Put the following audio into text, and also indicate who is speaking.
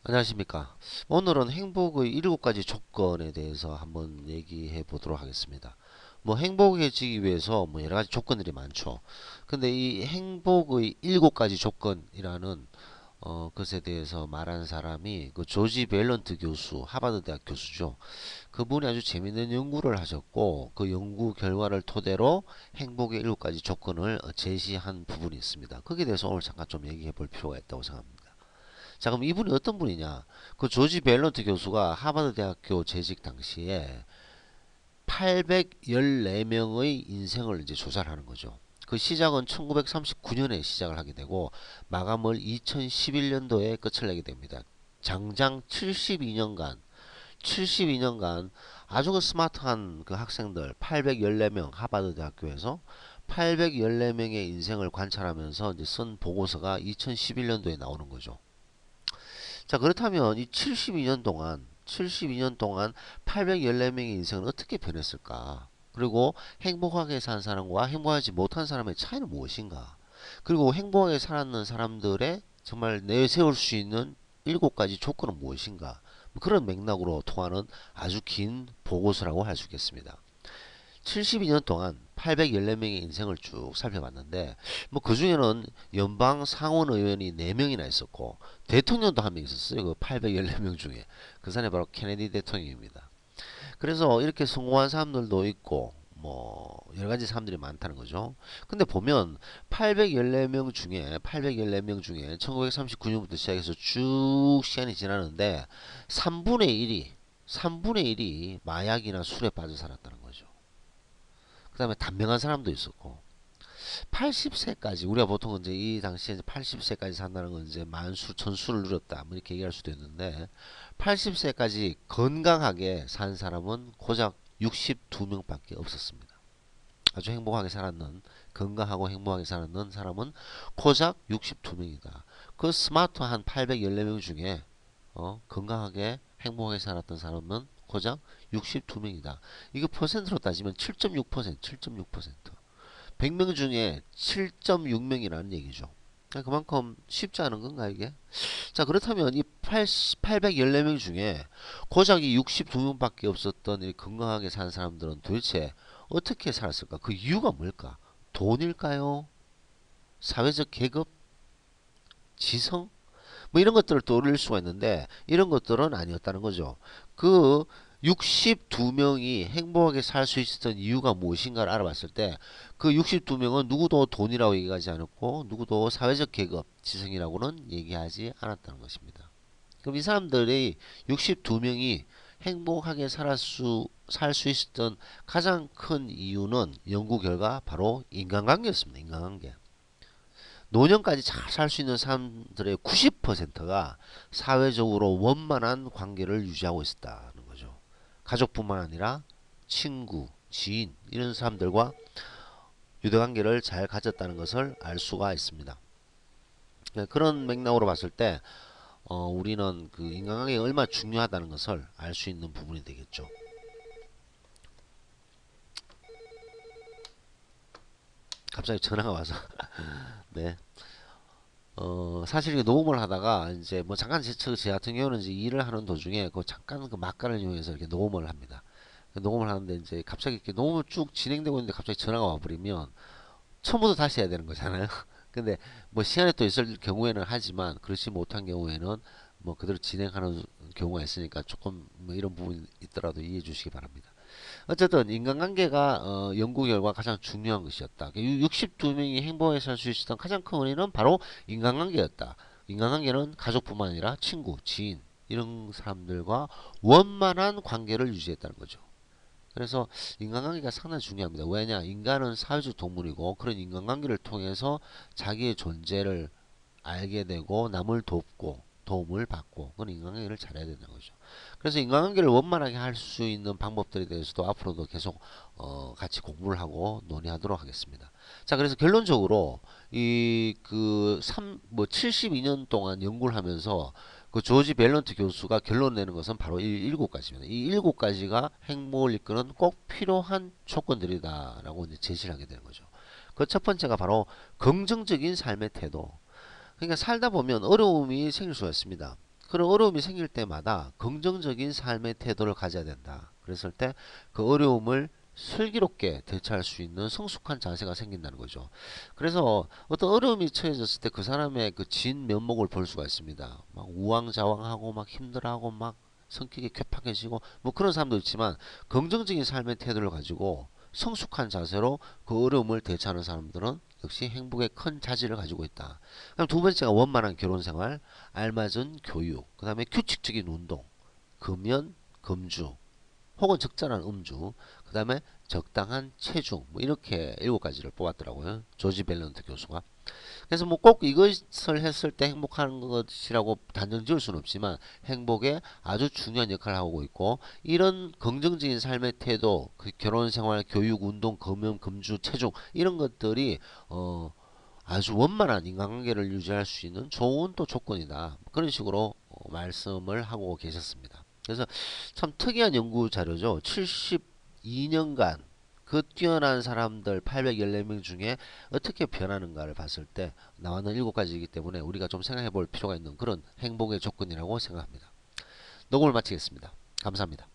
Speaker 1: 안녕하십니까. 오늘은 행복의 7가지 조건에 대해서 한번 얘기해 보도록 하겠습니다. 뭐 행복해지기 위해서 뭐 여러 가지 조건들이 많죠. 근데 이 행복의 7가지 조건이라는 것에 대해서 말한 사람이 그 조지 밸런트 교수, 하버드 대학 교수죠. 그분이 아주 재밌는 연구를 하셨고 그 연구 결과를 토대로 행복의 7가지 조건을 제시한 부분이 있습니다. 거기에 대해서 오늘 잠깐 좀 얘기해 볼 필요가 있다고 생각합니다. 자, 그럼 이분이 어떤 분이냐? 그 조지 밸런트 교수가 하버드 대학교 재직 당시에 814명의 인생을 이제 조사를 하는 거죠. 그 시작은 1939년에 시작을 하게 되고 마감을 2011년도에 끝을 내게 됩니다. 장장 72년간 아주 그 스마트한 그 학생들 814명 하버드 대학교에서 814명의 인생을 관찰하면서 이제 쓴 보고서가 2011년도에 나오는 거죠. 자, 그렇다면 이 72년 동안 814명의 인생은 어떻게 변했을까? 그리고 행복하게 산 사람과 행복하지 못한 사람의 차이는 무엇인가? 그리고 행복하게 살았는 사람들의 정말 내세울 수 있는 7가지 조건은 무엇인가? 뭐 그런 맥락으로 통하는 아주 긴 보고서라고 할 수 있겠습니다. 72년 동안 814명의 인생을 쭉 살펴봤는데 뭐 그중에는 연방 상원 의원이 4명이나 있었고 대통령도 한 명 있었어요. 그 814명 중에. 그 사람이 바로 케네디 대통령입니다. 그래서 이렇게 성공한 사람들도 있고 뭐 여러 가지 사람들이 많다는 거죠. 근데 보면 814명 중에 1939년부터 시작해서 쭉 시간이 지나는데 3분의 1이 마약이나 술에 빠져 살았다는 거죠. 그 다음에 단명한 사람도 있었고 80세까지 우리가 보통 이제 이 당시에 80세까지 산다는 건 이제 만수 천수를 누렸다 뭐 이렇게 얘기할 수도 있는데 80세까지 건강하게 산 사람은 고작 62명밖에 없었습니다. 아주 행복하게 살았는 건강하고 행복하게 살았는 사람은 고작 62명이다. 그 스마트한 814명 중에 건강하게 행복하게 살았던 사람은 고작 62명이다. 이거 퍼센트로 따지면 7.6%, 7.6%. 100명 중에 7.6명이라는 얘기죠. 그만큼 쉽지 않은 건가 이게? 자, 그렇다면 이 814명 중에 고작 이 62명밖에 없었던 이 건강하게 산 사람들은 도대체 어떻게 살았을까? 그 이유가 뭘까? 돈일까요? 사회적 계급? 지성? 뭐 이런 것들을 떠올릴 수가 있는데 이런 것들은 아니었다는 거죠. 그 62명이 행복하게 살 수 있었던 이유가 무엇인가를 알아봤을 때 그 62명은 누구도 돈이라고 얘기하지 않았고 누구도 사회적 계급, 지성이라고는 얘기하지 않았다는 것입니다. 그럼 이 사람들이 62명이 행복하게 살 수 있었던 가장 큰 이유는 연구 결과 바로 인간관계였습니다. 인간관계. 노년까지 잘 살 수 있는 사람들의 90%가 사회적으로 원만한 관계를 유지하고 있었다는 거죠. 가족뿐만 아니라 친구, 지인 이런 사람들과 유대관계를 잘 가졌다는 것을 알 수가 있습니다. 그런 맥락으로 봤을 때 우리는 그 인간관계가 얼마나 중요하다는 것을 알 수 있는 부분이 되겠죠. 갑자기 전화가 와서 네. 사실 이게 녹음을 하다가 이제 뭐 잠깐 제 같은 경우는 이제 일을 하는 도중에 그 잠깐 그 막간을 이용해서 이렇게 녹음을 합니다. 녹음을 하는데 이제 갑자기 이렇게 녹음을 쭉 진행되고 있는데 갑자기 전화가 와버리면 처음부터 다시 해야 되는 거잖아요. 근데 뭐 시간이 또 있을 경우에는 하지만 그렇지 못한 경우에는 뭐 그대로 진행하는 경우가 있으니까 조금 뭐 이런 부분이 있더라도 이해해 주시기 바랍니다. 어쨌든 인간관계가 연구 결과 가장 중요한 것이었다. 62명이 행복하게 살 수 있었던 가장 큰 원인은 바로 인간관계였다. 인간관계는 가족뿐만 아니라 친구, 지인 이런 사람들과 원만한 관계를 유지했다는 거죠. 그래서 인간관계가 상당히 중요합니다. 왜냐? 인간은 사회적 동물이고 그런 인간관계를 통해서 자기의 존재를 알게 되고 남을 돕고 도움을 받고 그건 인간관계를 잘해야 되는 거죠. 그래서 인간관계를 원만하게 할 수 있는 방법들에 대해서도 앞으로도 계속 같이 공부를 하고 논의하도록 하겠습니다. 자, 그래서 결론적으로 이그 72년 동안 연구를 하면서 그 조지 밸런트 교수가 결론 내는 것은 바로 이 7가지입니다. 이 7가지가 행복을 이끄는 꼭 필요한 조건들이다라고 이제 제시를 하게 되는 거죠. 그 첫 번째가 바로 긍정적인 삶의 태도. 그러니까 살다 보면 어려움이 생길 수가 있습니다. 그런 어려움이 생길 때마다 긍정적인 삶의 태도를 가져야 된다. 그랬을 때 그 어려움을 슬기롭게 대처할 수 있는 성숙한 자세가 생긴다는 거죠. 그래서 어떤 어려움이 처해졌을 때 그 사람의 그 진 면목을 볼 수가 있습니다. 막 우왕좌왕하고 막 힘들어하고 막 성격이 괴팍해지고 뭐 그런 사람도 있지만 긍정적인 삶의 태도를 가지고 성숙한 자세로 그 어려움을 대처하는 사람들은 역시 행복의 큰 자질을 가지고 있다. 그럼 두 번째가 원만한 결혼 생활, 알맞은 교육, 그 다음에 규칙적인 운동, 금연, 금주, 혹은 적절한 음주, 그 다음에 적당한 체중, 뭐 이렇게 일곱 가지를 뽑았더라고요. 조지 밸런트 교수가. 그래서 뭐 꼭 이것을 했을 때 행복한 것이라고 단정 지을 수는 없지만 행복에 아주 중요한 역할을 하고 있고 이런 긍정적인 삶의 태도, 그 결혼 생활, 교육, 운동, 금연, 금주, 체중 이런 것들이 아주 원만한 인간관계를 유지할 수 있는 좋은 또 조건이다. 그런 식으로 말씀을 하고 계셨습니다. 그래서 참 특이한 연구 자료죠. 72년간 그 뛰어난 사람들 814명 중에 어떻게 변하는가를 봤을 때 나왔는 7가지이기 때문에 우리가 좀 생각해 볼 필요가 있는 그런 행복의 조건이라고 생각합니다. 녹음을 마치겠습니다. 감사합니다.